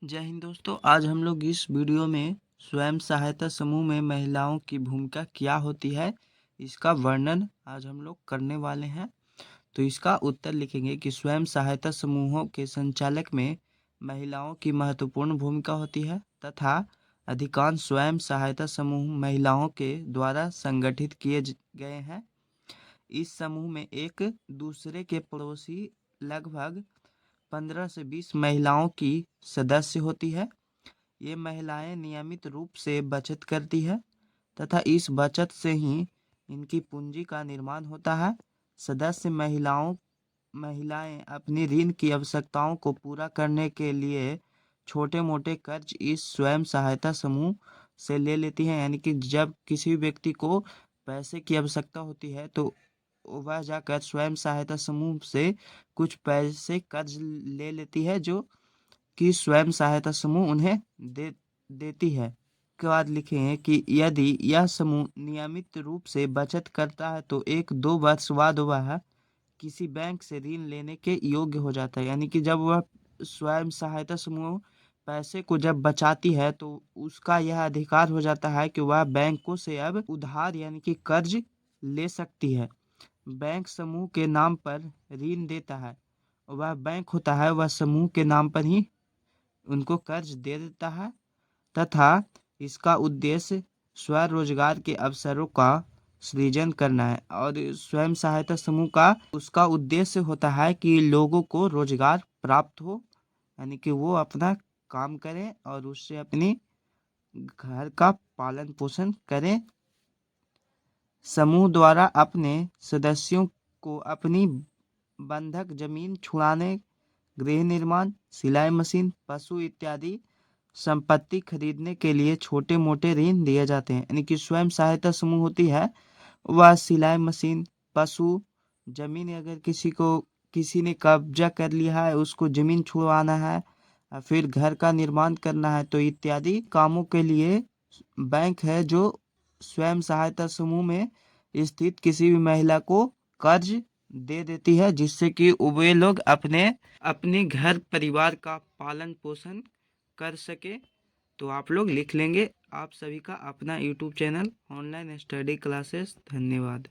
जय हिंद दोस्तों। आज हम लोग इस वीडियो में स्वयं सहायता समूह में महिलाओं की भूमिका क्या होती है, इसका वर्णन आज हम लोग करने वाले हैं। तो इसका उत्तर लिखेंगे कि स्वयं सहायता समूहों के संचालक में महिलाओं की महत्वपूर्ण भूमिका होती है तथा अधिकांश स्वयं सहायता समूह महिलाओं के द्वारा संगठित किए गए हैं। इस समूह में एक दूसरे के पड़ोसी लगभग 15 से 20 महिलाओं की सदस्य होती है। ये महिलाएं नियमित रूप से बचत करती है तथा इस बचत से ही इनकी पूंजी का निर्माण होता है। सदस्य महिलाएं अपनी ऋण की आवश्यकताओं को पूरा करने के लिए छोटे मोटे कर्ज इस स्वयं सहायता समूह से ले लेती हैं। यानी कि जब किसी व्यक्ति को पैसे की आवश्यकता होती है तो वह जाकर स्वयं सहायता समूह से कुछ पैसे कर्ज ले लेती है, जो कि स्वयं सहायता समूह उन्हें देती है। के बाद लिखें कि यदि यह समूह नियमित रूप से बचत करता है तो 1-2 वर्ष बाद वह किसी बैंक से ऋण लेने के योग्य हो जाता है। यानी कि जब वह स्वयं सहायता समूह पैसे को जब बचाती है तो उसका यह अधिकार हो जाता है कि वह बैंकों से अब उधार यानी कि कर्ज ले सकती है। बैंक समूह के नाम पर ऋण देता है, वह बैंक होता है वह समूह के नाम पर ही उनको कर्ज दे देता है तथा इसका उद्देश्य स्वरोजगार के अवसरों का सृजन करना है। और स्वयं सहायता समूह का उसका उद्देश्य होता है कि लोगों को रोजगार प्राप्त हो, यानी कि वो अपना काम करें और उससे अपनी घर का पालन पोषण करें। समूह द्वारा अपने सदस्यों को अपनी बंधक जमीन छुड़ाने, गृह निर्माण, सिलाई मशीन, पशु इत्यादि संपत्ति खरीदने के लिए छोटे मोटे ऋण दिए जाते हैं। यानी कि स्वयं सहायता समूह होती है वह सिलाई मशीन, पशु, जमीन, अगर किसी ने कब्जा कर लिया है उसको जमीन छुड़वाना है, फिर घर का निर्माण करना है, तो इत्यादि कामों के लिए बैंक है जो स्वयं सहायता समूह में स्थित किसी भी महिला को कर्ज दे देती है, जिससे कि वे लोग अपने घर परिवार का पालन पोषण कर सके। तो आप लोग लिख लेंगे। आप सभी का अपना YouTube channel online study classes. धन्यवाद।